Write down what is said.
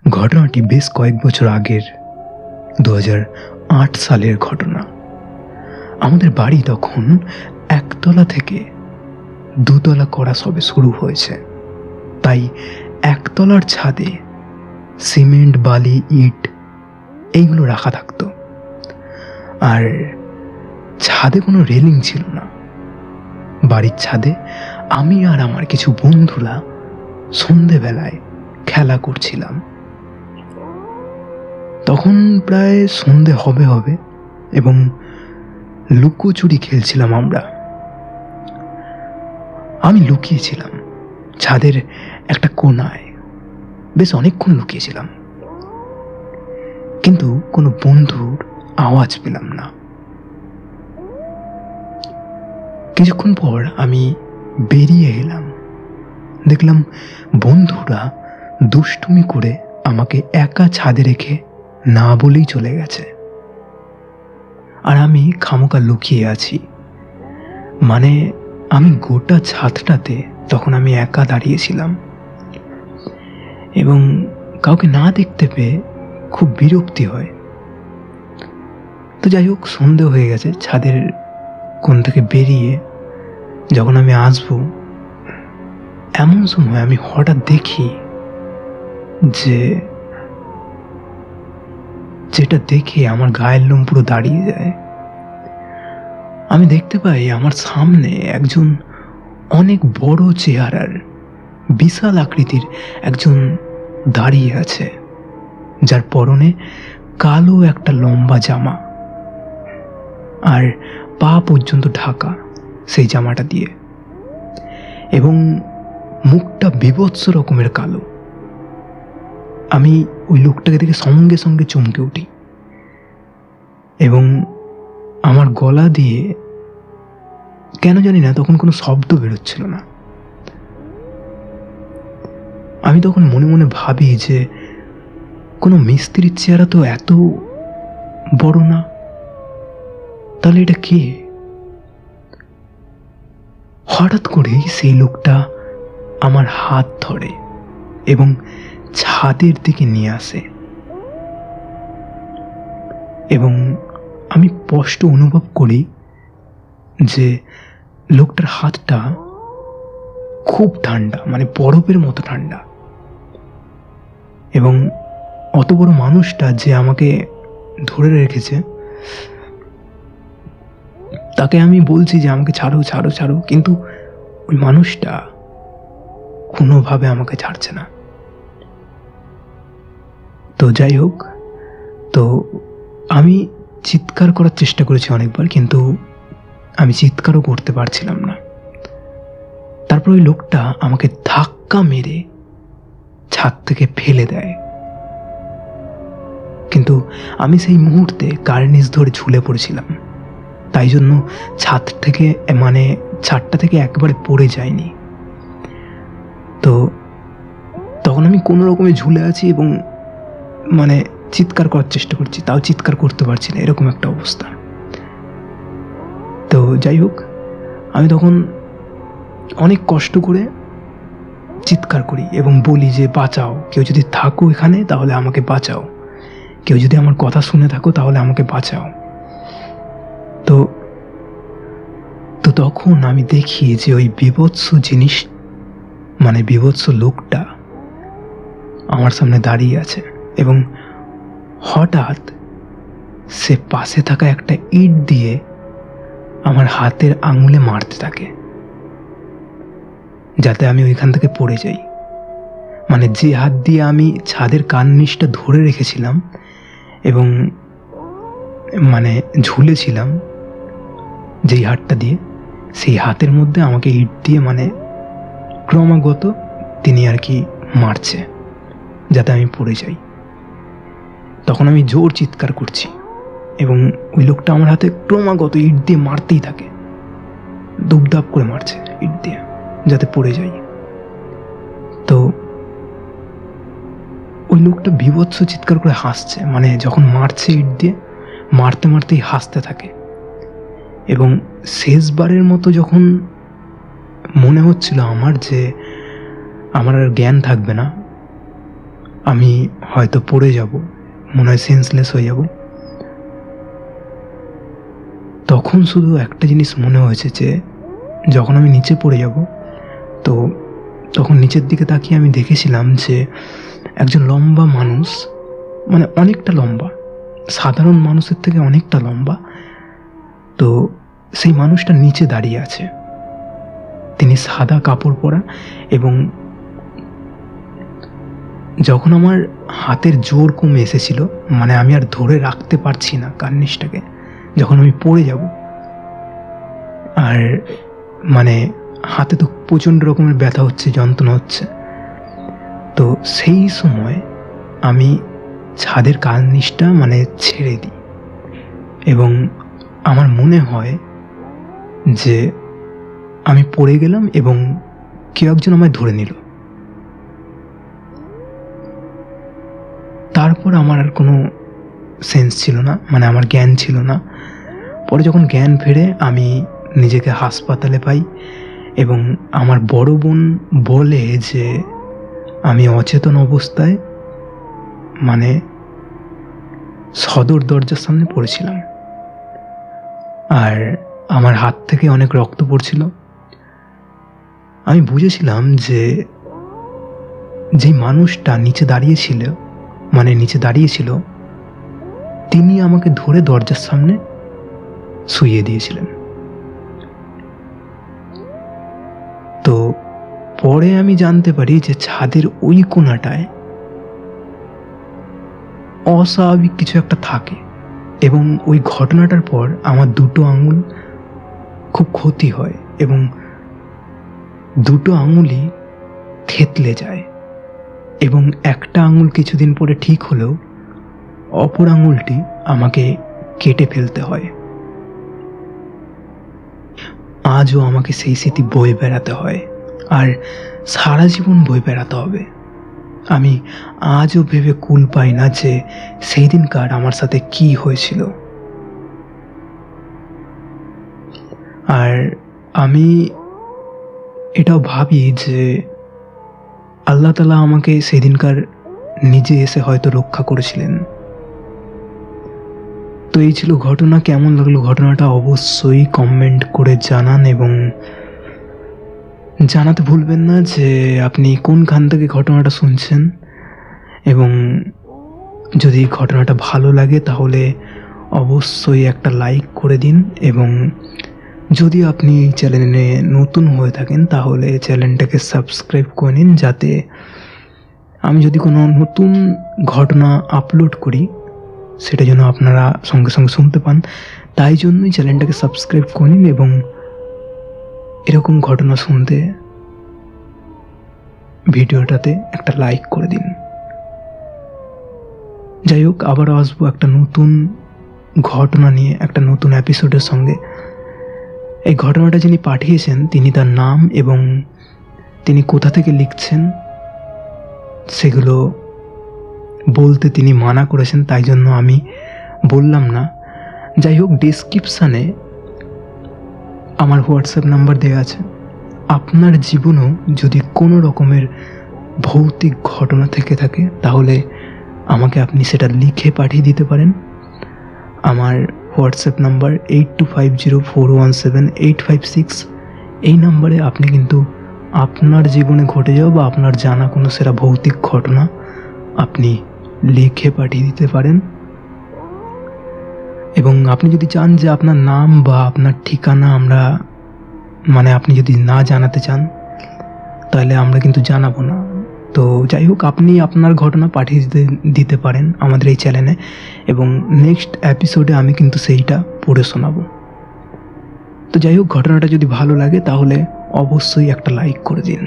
ঘটনাটি বেশ কয়েক বছর আগের 2008 সালের ঘটনা। আমাদের বাড়ি তখন একতলা থেকে দুতলা করা সবে শুরু হয়েছে, তাই একতলার ছাদে সিমেন্ট, বালি, ইট এইগুলো রাখা থাকতো। আর ছাদে কোনো রেলিং ছিল না। বাড়ির ছাদে আমি আর আমার কিছু বন্ধুরা সন্ধেবেলায় খেলা করছিলাম। তখন প্রায় সন্ধে হবে এবং লুকোচুরি খেলছিলাম আমরা। আমি লুকিয়েছিলাম ছাদের একটা কোণায়, বেশ অনেকক্ষণ লুকিয়েছিলাম, কিন্তু কোনো বন্ধুর আওয়াজ পেলাম না। কিছুক্ষণ পর আমি বেরিয়ে এলাম, দেখলাম বন্ধুরা দুষ্টুমি করে আমাকে একা ছাদে রেখে না বলেই চলে গেছে, আর আমি খামোকা লুকিয়ে আছি। মানে আমি গোটা ছাদটাতে তখন আমি একা দাঁড়িয়েছিলাম এবং কাউকে না দেখতে পেয়ে খুব বিরক্তি হয়। তো যাই হোক, সন্ধে হয়ে গেছে। ছাদের কোণ থেকে বেরিয়ে যখন আমি আসবো, এমন সময় আমি হঠাৎ দেখি যেটা দেখে আমার গায়ের লোম পুরো দাঁড়িয়ে যায়। আমি দেখতে পাই আমার সামনে একজন অনেক বড় চেহারার বিশাল আকৃতির একজন দাঁড়িয়ে আছে, যার পরনে কালো একটা লম্বা জামা আর পা পর্যন্ত ঢাকা সেই জামাটা দিয়ে, এবং মুখটা বীভৎস রকমের কালো। আমি ওই লোকটাকে দেখে সঙ্গে সঙ্গে চমকে উঠি এবং আমার গলা দিয়ে কেন জানি না তখন কোনো শব্দ বেরোচ্ছিল না। আমি তখন মনে মনে ভাবি যে কোনো মিস্ত্রির চেহারা তো এত বড় না, তাহলে এটা কে? হঠাৎ করেই সেই লোকটা আমার হাত ধরে এবং ছাদের দিকে নিয়ে আসে, এবং আমি স্পষ্ট অনুভব করি যে লোকটার হাতটা খুব ঠান্ডা, মানে বরফের মতো ঠান্ডা। এবং অত বড় মানুষটা যে আমাকে ধরে রেখেছে, তাকে আমি বলছি যে আমাকে ছাড়ো ছাড়ো ছাড়ো, কিন্তু ওই মানুষটা কোনোভাবে আমাকে ছাড়ছে না। তো যাই হোক, তো আমি চিৎকার করার চেষ্টা করেছি অনেকবার, কিন্তু আমি চিৎকারও করতে পারছিলাম না। তারপর ওই লোকটা আমাকে ধাক্কা মেরে ছাদ থেকে ফেলে দেয়, কিন্তু আমি সেই মুহূর্তে কার্নিস ধরে ঝুলে পড়েছিলাম, তাই জন্য ছাদটা থেকে একেবারে পড়ে যায়নি। তো তখন আমি কোনো রকমে ঝুলে আছি এবং মানে চিৎকার করার চেষ্টা করছি, তাও চিৎকার করতে পারছি না, এরকম একটা অবস্থা। তো যাই হোক, আমি তখন অনেক কষ্ট করে চিৎকার করি এবং বলি যে বাঁচাও, কেউ যদি থাকো এখানে তাহলে আমাকে বাঁচাও, কেউ যদি আমার কথা শুনে থাকো তাহলে আমাকে বাঁচাও। তো তখন আমি দেখি যে ওই বীভৎস জিনিস, মানে বীভৎস লোকটা আমার সামনে দাঁড়িয়ে আছে এবং হঠাৎ সে পাশে থাকা একটা ইট দিয়ে আমার হাতের আঙুলে মারতে থাকে, যাতে আমি ওইখান থেকে পড়ে যাই। মানে যে হাত দিয়ে আমি ছাদের কার্নিসটা ধরে রেখেছিলাম এবং মানে ঝুলেছিলাম, যেই হাতটা দিয়ে, সেই হাতের মধ্যে আমাকে ইট দিয়ে মানে ক্রমাগত তিনি আর কি মারছে, যাতে আমি পড়ে যাই। তখন আমি জোর চিৎকার করছি এবং ওই লোকটা আমার হাতে ক্রমাগত ইট দিয়ে মারতেই থাকে, দুবদাব করে মারছে ইট দিয়ে, যাতে পড়ে যাই। তো ওই লোকটা বীভৎস চিৎকার করে হাসছে, মানে যখন মারছে ইট দিয়ে, মারতে মারতেই হাসতে থাকে। এবং শেষবারের মতো যখন মনে হচ্ছিল আমার যে আমার আর জ্ঞান থাকবে না, আমি হয়তো পড়ে যাব, মনে হয় সেন্সলেস হয়ে যাব। তখন শুধু একটা জিনিস মনে হয়েছে যে যখন আমি নিচে পড়ে যাব, তো তখন নিচের দিকে তাকিয়ে আমি দেখেছিলাম যে একজন লম্বা মানুষ, মানে অনেকটা লম্বা, সাধারণ মানুষের থেকে অনেকটা লম্বা, তো সেই মানুষটা নিচে দাঁড়িয়ে আছে। তিনি সাদা কাপড় পরা, এবং যখন আমার হাতের জোর কমে এসেছিল, মানে আমি আর ধরে রাখতে পারছি না কার্নিশটাকে, যখন আমি পড়ে যাব, আর মানে হাতে তো প্রচণ্ড রকমের ব্যথা হচ্ছে, যন্ত্রণা হচ্ছে, তো সেই সময় আমি ছাদের কার্নিশটা মানে ছেড়ে দিই, এবং আমার মনে হয় যে আমি পড়ে গেলাম এবং কেউ একজন আমায় ধরে নিল। তারপর আমার আর কোনো সেন্স ছিল না, মানে আমার জ্ঞান ছিল না। পরে যখন জ্ঞান ফেরে আমি নিজেকে হাসপাতালে পাই, এবং আমার বড় বোন বলে যে আমি অচেতন অবস্থায় মানে সদর দরজার সামনে পড়েছিলাম, আর আমার হাত থেকে অনেক রক্ত পড়ছিল। আমি বুঝেছিলাম যে যে মানুষটা নিচে দাঁড়িয়েছিল তিনি আমাকে ধরে দরজার সামনে শুইয়ে দিয়েছিলেন। তো পরে আমি জানতে পারি যে ছাদের ওই কোণাটায় অস্বাভাবিক কিছু একটা থাকে, এবং ওই ঘটনাটার পর আমার দুটো আঙুল খুব ক্ষতি হয়, এবং দুটো আঙুলই থেতলে যায়, এবং একটা আঙুল কিছুদিন পরে ঠিক হলেও অপর আঙুলটি আমাকে কেটে ফেলতে হয়। আজও আমাকে সেই স্মৃতি বয়ে বেড়াতে হয়, আর সারা জীবন বয়ে বেড়াতে হবে। আমি আজও ভেবে কুল পাই না যে সেই দিনকার আমার সাথে কি হয়েছিল। আর আমি এটাও ভাবি যে আল্লাহ তাআলা আমাকে সেদিনকার নিজে এসে হয়তো রক্ষা করেছিলেন। তো এই ছিল ঘটনা। কেমন লাগলো ঘটনাটা অবশ্যই কমেন্ট করে জানান, এবং জানাতে ভুলবেন না যে আপনি কোনখান থেকে ঘটনাটা শুনছেন, এবং যদি ঘটনাটা ভালো লাগে তাহলে অবশ্যই একটা লাইক করে দিন, এবং যদি আপনি এই চ্যানেলে নতুন হয়ে থাকেন তাহলে চ্যানেলটাকে সাবস্ক্রাইব করে নিন, যাতে আমি যদি কোনো নতুন ঘটনা আপলোড করি সেটা যেন আপনারা সঙ্গে সঙ্গে শুনতে পান। তাই জন্যই চ্যানেলটাকে সাবস্ক্রাইব করে নিন, এবং এরকম ঘটনা শুনতে ভিডিওটাতে একটা লাইক করে দিন। যাই হোক, আবারও আসবো একটা নতুন ঘটনা নিয়ে, একটা নতুন এপিসোডের সঙ্গে। এই ঘটনাটা যিনি পাঠিয়েছেন তিনি তার নাম এবং তিনি কোথা থেকে লিখছেন সেগুলো বলতে তিনি মানা করেছেন, তাই জন্য আমি বললাম না। যাই হোক, ডেসক্রিপশানে আমার হোয়াটসঅ্যাপ নাম্বার দেওয়া আছে। আপনার জীবনেও যদি কোনো রকমের ভৌতিক ঘটনা থেকে থাকে তাহলে আমাকে আপনি সেটা লিখে পাঠিয়ে দিতে পারেন। আমার হোয়াটসঅ্যাপ নাম্বার 8250417856। এই নাম্বারে আপনি কিন্তু আপনার জীবনে ঘটে যাওয়া বা আপনার জানা কোনো সেরা ভৌতিক ঘটনা আপনি লিখে পাঠিয়ে দিতে পারেন। এবং আপনি যদি চান যে আপনার নাম বা আপনার ঠিকানা আপনি যদি না জানাতে চান তাহলে আমরা কিন্তু জানাবো না। তো যাই হোক, আপনি আপনার ঘটনা পাঠিয়ে দিতে পারেন আমাদের এই চ্যানেলে, এবং নেক্সট এপিসোডে আমি কিন্তু সেইটা পড়ে শোনাবো। তো যাই হোক, ঘটনাটা যদি ভালো লাগে তাহলে অবশ্যই একটা লাইক করে দিন।